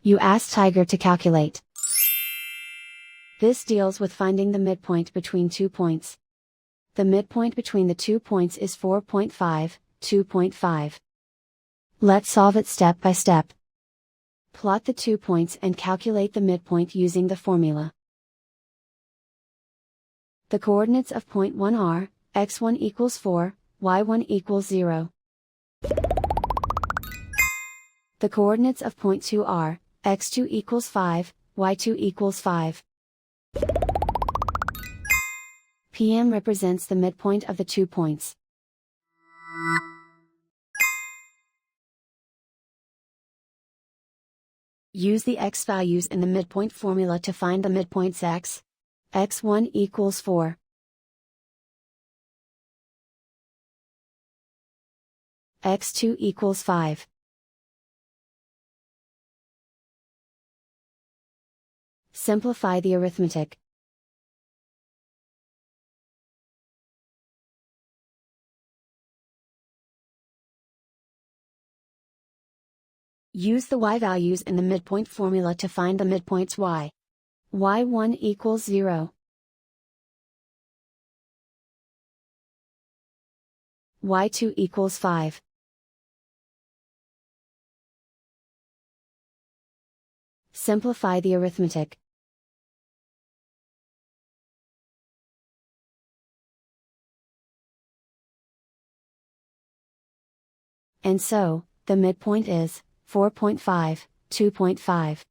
You ask Tiger to calculate. This deals with finding the midpoint between 2 points. The midpoint between the 2 points is 4.5, 2.5. Let's solve it step by step. Plot the 2 points and calculate the midpoint using the formula. The coordinates of point 1 are, x1 equals 4, y1 equals 0. The coordinates of point 2 are, x2 equals 5, y2 equals 5. PM represents the midpoint of the 2 points. Use the x values in the midpoint formula to find the midpoints x. x1 equals 4. x2 equals 5. Simplify the arithmetic. Use the y values in the midpoint formula to find the midpoints y. y1 equals 0. y2 equals 5. Simplify the arithmetic. And so, the midpoint is 4.5, 2.5.